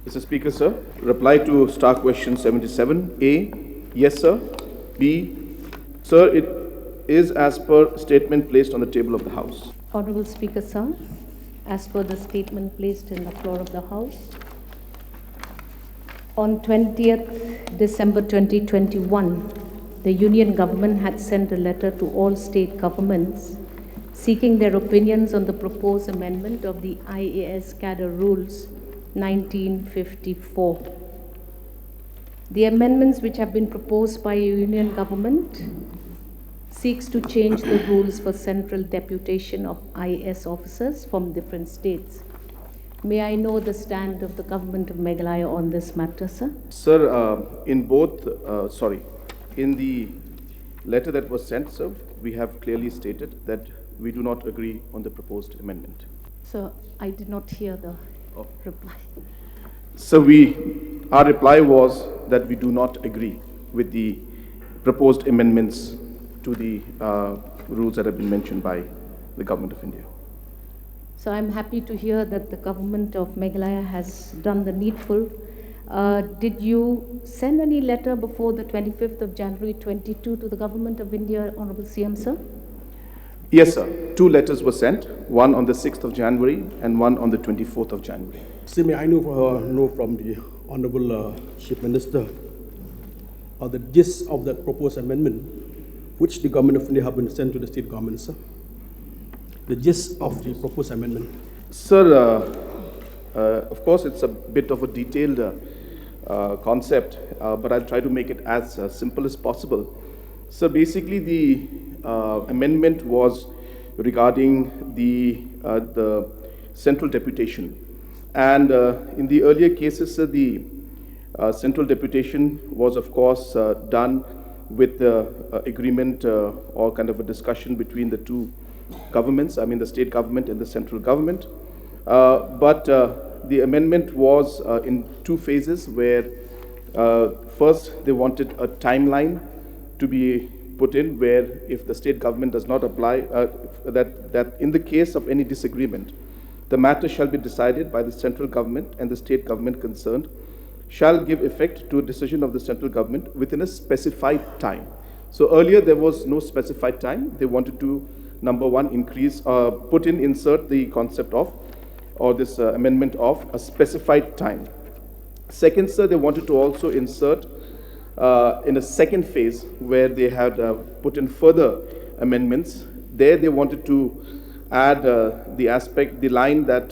Mr. Speaker, sir, reply to star question 77. A, yes, sir. B, sir, it is as per statement placed on the table of the House. Honorable Speaker, sir, as per the statement placed in the floor of the House, on 20th December 2021, the Union Government had sent a letter to all state governments seeking their opinions on the proposed amendment of the IAS cadre rules 1954. The amendments which have been proposed by Union Government seeks to change the rules for central deputation of IAS officers from different states. May I know the stand of the government of Meghalaya on this matter, sir? Sir, in the letter that was sent, sir, we have clearly stated that we do not agree on the proposed amendment. Sir, I did not hear the reply. So our reply was that we do not agree with the proposed amendments to the rules that have been mentioned by the Government of India. So I'm happy to hear that the government of Meghalaya has done the needful. Did you send any letter before the 25th of January 22 to the Government of India, Honorable CM, sir? Yes, sir. 2 letters were sent, one on the 6th of January and one on the 24th of January. So may I know from the Honorable Chief Minister the gist of that proposed amendment which the Government of India have been sent to the state government, sir? The gist of the proposed amendment. Sir, of course, it's a bit of a detailed concept, but I'll try to make it as simple as possible. So basically, the amendment was regarding the central deputation. And in the earlier cases, sir, the central deputation was, of course, done with the agreement or kind of a discussion between the two governments, I mean the state government and the central government. But the amendment was in 2 phases where first they wanted a timeline to be put in where if the state government does not apply, that in the case of any disagreement, the matter shall be decided by the central government and the state government concerned shall give effect to a decision of the central government within a specified time. So earlier there was no specified time. They wanted to, number one, insert the concept of, or this amendment of a specified time. Second, sir, they wanted to also insert in a second phase where they had put in further amendments. There they wanted to add the line that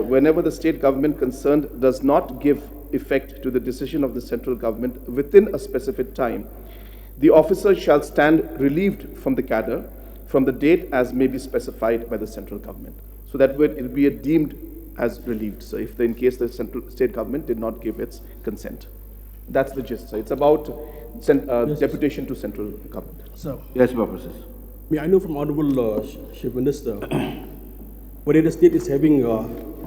whenever the state government concerned does not give effect to the decision of the central government within a specific time, the officer shall stand relieved from the cadre from the date as may be specified by the central government. So that it will be deemed as relieved. So if in case the state government did not give its consent. That's the gist. So it's about deputation to central government. So, Yes, Professor. may I know from Honorable Chief Minister whether the state is having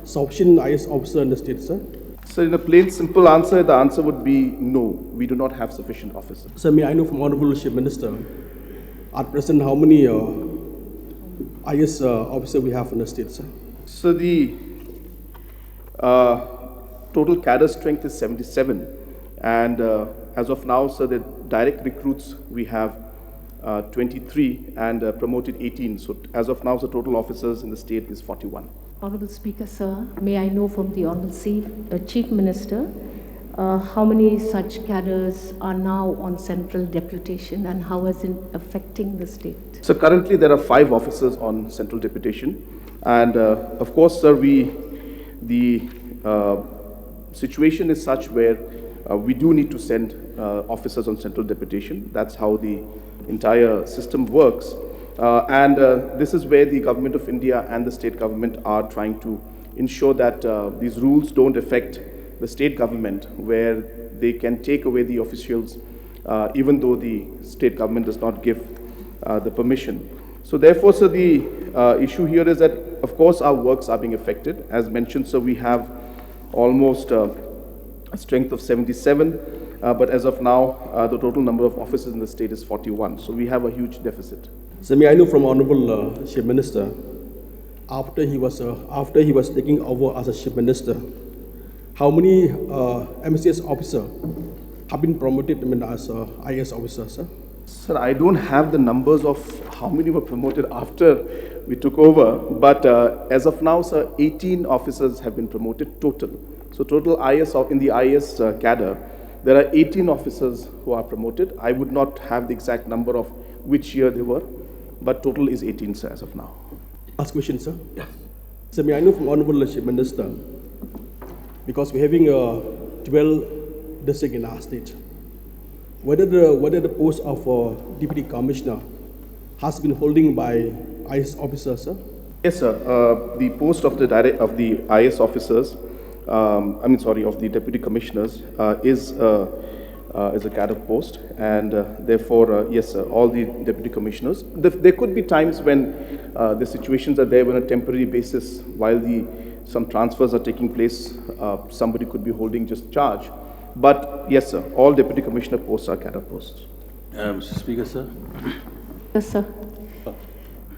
sufficient IAS officer in the state, sir? So in a plain, simple answer, the answer would be no. We do not have sufficient officers. So may I know from Honorable Chief Minister at present how many IAS officer we have in the state, sir? So the total cadre strength is 77. And as of now, sir, the direct recruits we have 23 and promoted 18. So as of now, the total officers in the state is 41. Honorable Speaker, sir, may I know from the Honorable Chief Minister how many such cadres are now on central deputation and how is it affecting the state? So currently there are 5 officers on central deputation. And of course, sir, the situation is such where we do need to send officers on central deputation. That's how the entire system works. And this is where the Government of India and the state government are trying to ensure that these rules don't affect the state government, where they can take away the officials even though the state government does not give the permission. So therefore, sir, the issue here is that, of course, our works are being affected. As mentioned, so we have almost a strength of 77, but as of now, the total number of officers in the state is 41. So we have a huge deficit. So may I know from Honorable Chief Minister after he was taking over as a chief minister, how many MSS officers have been promoted as IAS officers, sir? Sir, I don't have the numbers of how many were promoted after we took over, but as of now, sir, 18 officers have been promoted total. So total IAS in the IAS cadre, there are 18 officers who are promoted. I would not have the exact number of which year they were, but total is 18, sir, as of now. Last question, sir. Yeah. So may I know from Honorable Chief Minister, because we're having 12 districts in our state, whether the post of Deputy Commissioner has been holding by IAS officers, sir? Yes, sir. The post of the IAS officers, of the Deputy Commissioners is a cadre post, and therefore, yes, sir, all the Deputy Commissioners. There could be times when the situations are there on a temporary basis while some transfers are taking place. Somebody could be holding just charge. But yes, sir, all Deputy Commissioner posts are cadre posts. Mr. Speaker, sir. Yes, sir.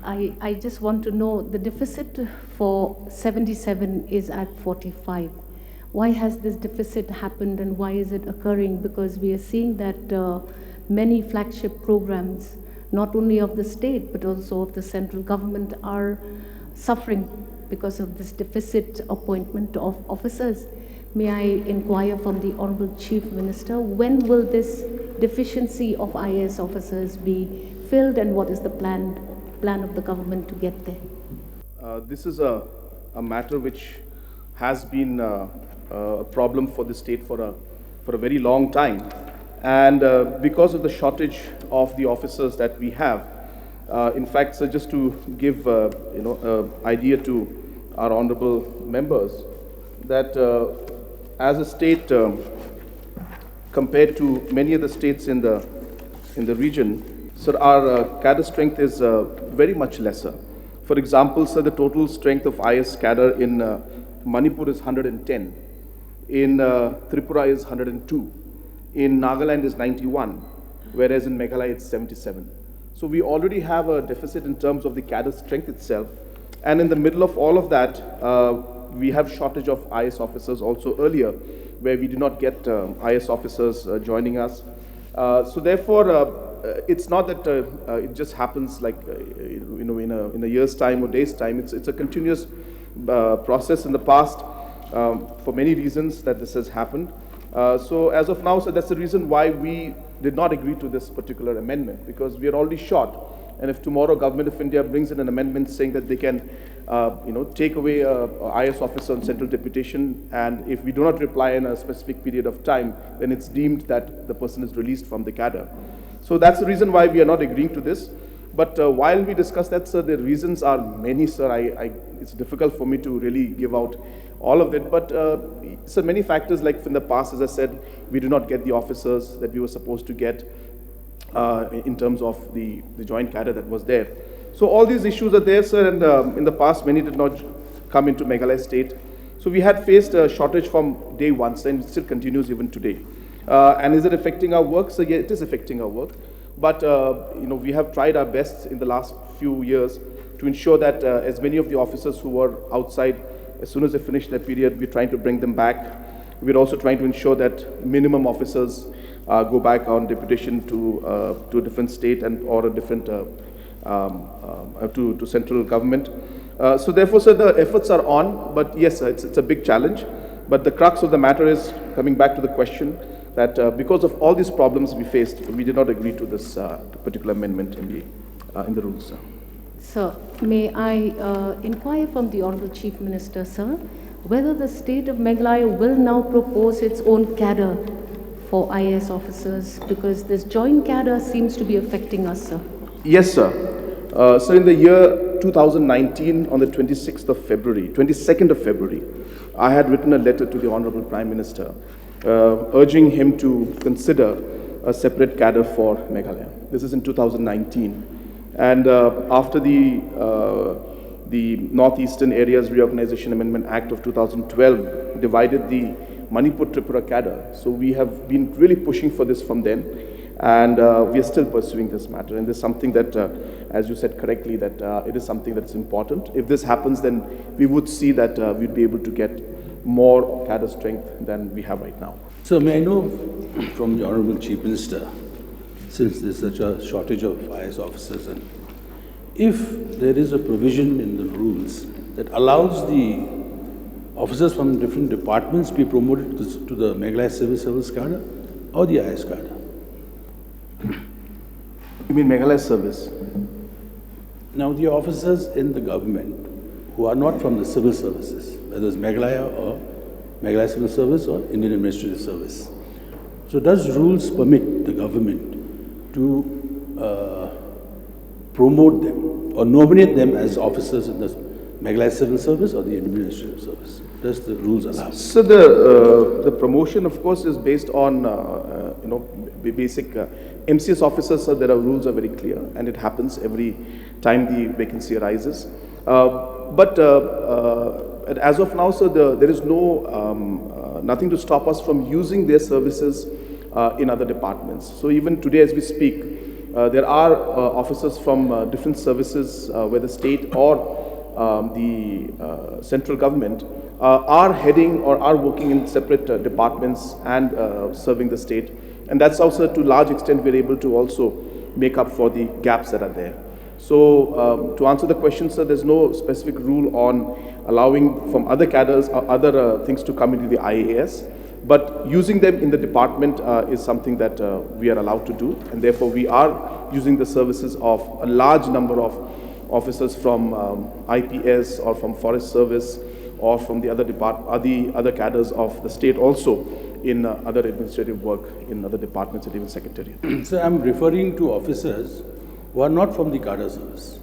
I just want to know, the deficit for 77 is at 45. Why has this deficit happened and why is it occurring? Because we are seeing that many flagship programs, not only of the state but also of the central government, are suffering because of this deficit appointment of officers. May I inquire from the Honorable Chief Minister, when will this deficiency of IAS officers be filled and what is the plan of the government to get there? This is a matter which has been a problem for the state for a very long time, and because of the shortage of the officers that we have, in fact, sir, just to give idea to our honorable members, that as a state, compared to many other states in the region, sir, our cadre strength is very much lesser. For example, sir, the total strength of IAS cadre in Manipur is 110, in Tripura is 102, in Nagaland is 91, whereas in Meghalaya it's 77. So we already have a deficit in terms of the cadre strength itself, and in the middle of all of that, we have shortage of IAS officers also earlier, where we did not get IAS officers joining us. So therefore, it's not that it just happens like in a year's time or day's time. It's a continuous process in the past for many reasons that this has happened. So as of now, so that's the reason why we did not agree to this particular amendment, because we are already short. And if tomorrow Government of India brings in an amendment saying that they can take away IAS officer on central deputation, and if we do not reply in a specific period of time, then it's deemed that the person is released from the cadre. So that's the reason why we are not agreeing to this. But while we discuss that, sir, the reasons are many, sir. It's difficult for me to really give out all of it. But so many factors, like in the past, as I said, we do not get the officers that we were supposed to get in terms of the joint cadre that was there. So all these issues are there, sir, and in the past, many did not come into Meghalaya state. So we had faced a shortage from day one, sir, and it still continues even today. And is it affecting our work? So yeah, it is affecting our work. But we have tried our best in the last few years to ensure that as many of the officers who were outside, as soon as they finish their period, we're trying to bring them back. We're also trying to ensure that minimum officers go back on deputation to a different state and or a different to central government. So therefore, sir, the efforts are on. But yes, sir, it's a big challenge. But the crux of the matter is, coming back to the question, that because of all these problems we faced, we did not agree to this particular amendment in the rules, sir. Sir, may I inquire from the Honorable Chief Minister, sir, whether the state of Meghalaya will now propose its own cadre for IAS officers, because this joint cadre seems to be affecting us, sir. Yes, sir. So in the year 2019, on the 22nd of February, I had written a letter to the Honorable Prime Minister urging him to consider a separate cadre for Meghalaya. This is in 2019. And after the Northeastern Areas Reorganization Amendment Act of 2012 divided the Manipur Tripura cadre. So we have been really pushing for this from then. And we are still pursuing this matter. And this is something that, as you said correctly, that it is something that's important. If this happens, then we would see that we'd be able to get more cadre strength than we have right now. So may I know from the Honorable Chief Minister, since there's such a shortage of IAS officers, and if there is a provision in the rules that allows the officers from different departments be promoted to the Meghalaya Civil Service cadre or the IAS cadre? You mean Meghalaya service? Now, the officers in the government who are not from the civil services, whether it's Meghalaya or Meghalaya Civil Service or Indian Administrative Service. So does rules permit the government to promote them or nominate them as officers in the Meghalaya Civil Service or the Administrative Service? Does the rules allow? So the promotion, of course, is based on basic MCS officers. So there are rules are very clear, and it happens every time the vacancy arises. But as of now, so there is no nothing to stop us from using their services in other departments. So even today, as we speak, there are officers from different services, whether state or the central government, are heading or are working in separate departments and serving the state. And that's also, to a large extent, we're able to also make up for the gaps that are there. So to answer the question, sir, there's no specific rule on allowing from other cadres or other things to come into the IAS, but using them in the department is something that we are allowed to do, and therefore we are using the services of a large number of officers from IPS or from Forest Service or from the other cadres of the state also in other administrative work in other departments and even secretariat. So I'm referring to officers who are not from the cadre service.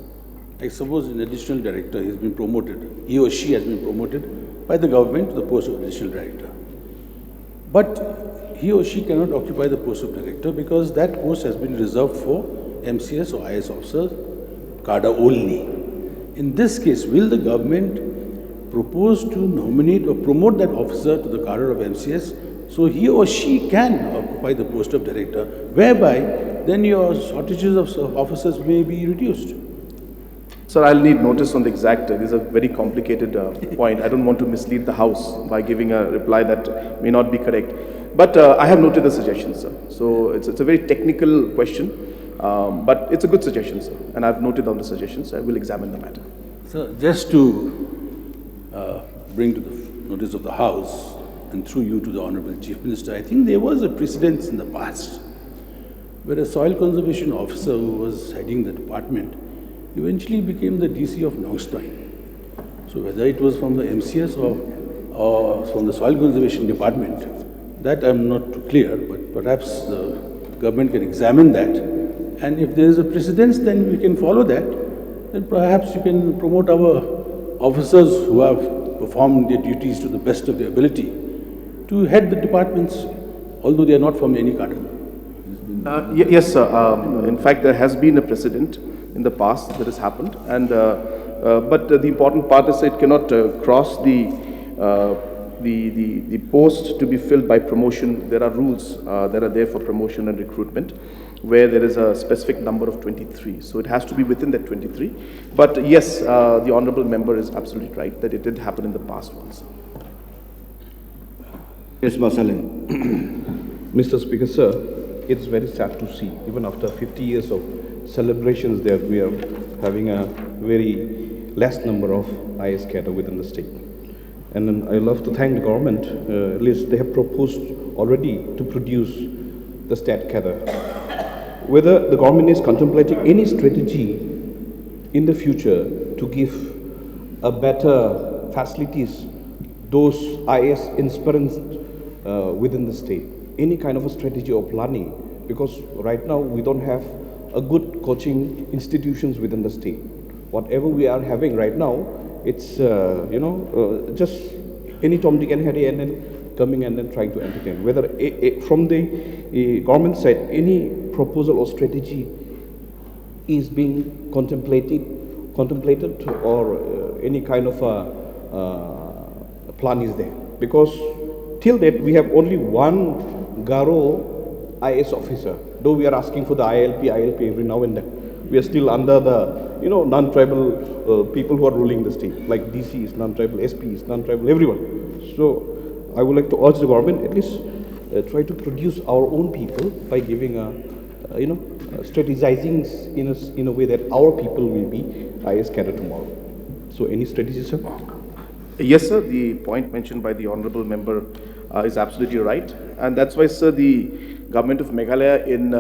Like suppose an additional director has been promoted, he or she has been promoted by the government to the post of additional director. But he or she cannot occupy the post of director because that post has been reserved for MCS or IAS officers, cadre only. In this case, will the government propose to nominate or promote that officer to the cadre of MCS so he or she can occupy the post of director, whereby then your shortages of officers may be reduced? Sir, I'll need notice on the exact, this is a very complicated point. I don't want to mislead the House by giving a reply that may not be correct. But I have noted the suggestion, sir. So it's a very technical question, but it's a good suggestion, sir. And I've noted down the suggestions. I will examine the matter. So just to bring to the notice of the House and through you to the Honorable Chief Minister, I think there was a precedent in the past where a soil conservation officer who was heading the department eventually became the DC of Nongstoin. So whether it was from the MCS or from the soil conservation department, that I'm not too clear, but perhaps the government can examine that. And if there is a precedence, then we can follow that. Then perhaps you can promote our officers who have performed their duties to the best of their ability to head the departments, although they are not from any cadre. Yes, sir. In fact, there has been a precedent in the past that has happened, and but the important part is it cannot cross the post to be filled by promotion. There are rules that are there for promotion and recruitment, where there is a specific number of 23. So it has to be within that 23. But yes, the honourable member is absolutely right that it did happen in the past once. Yes, Masalin. Mr. Speaker, sir, it's very sad to see, even after 50 years of celebrations, that we are having a very less number of IAS cadre within the state. And then I love to thank the government, at least they have proposed already to produce the stat cadre. Whether the government is contemplating any strategy in the future to give a better facilities, those IAS aspirants within the state, any kind of a strategy or planning, because right now we don't have a good coaching institutions within the state. Whatever we are having right now, it's just any Tom, Dick and Harry and then coming and then trying to entertain. Whether from the government side, any proposal or strategy is being contemplated or any kind of a plan is there. Because till date we have only one Garo IAS officer Though we are asking for the ILP every now and then, we are still under the, non-tribal people who are ruling the state, like DCs, non-tribal SPs, non-tribal everyone. So I would like to urge the government at least try to produce our own people by giving strategizing in a way that our people will be IAS cadre tomorrow. So any strategy, sir? Yes, sir. The point mentioned by the honorable member is absolutely right. And that's why, sir, the government of Meghalaya in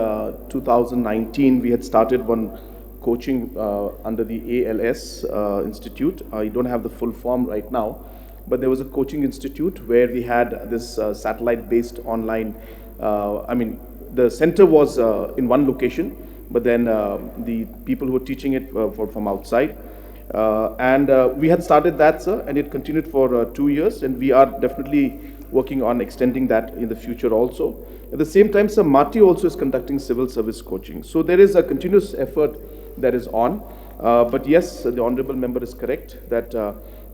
2019, we had started one coaching under the ALS Institute. I don't have the full form right now, but there was a coaching institute where we had this satellite-based online, the center was in one location, but then the people who were teaching it were from outside. We had started that, sir, and it continued for 2 years, and we are definitely working on extending that in the future also. At the same time, sir, MATI also is conducting civil service coaching. So there is a continuous effort that is on. But yes, the honorable member is correct that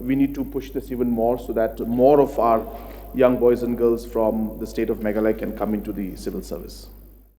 we need to push this even more so that more of our young boys and girls from the state of Meghalaya can come into the civil service.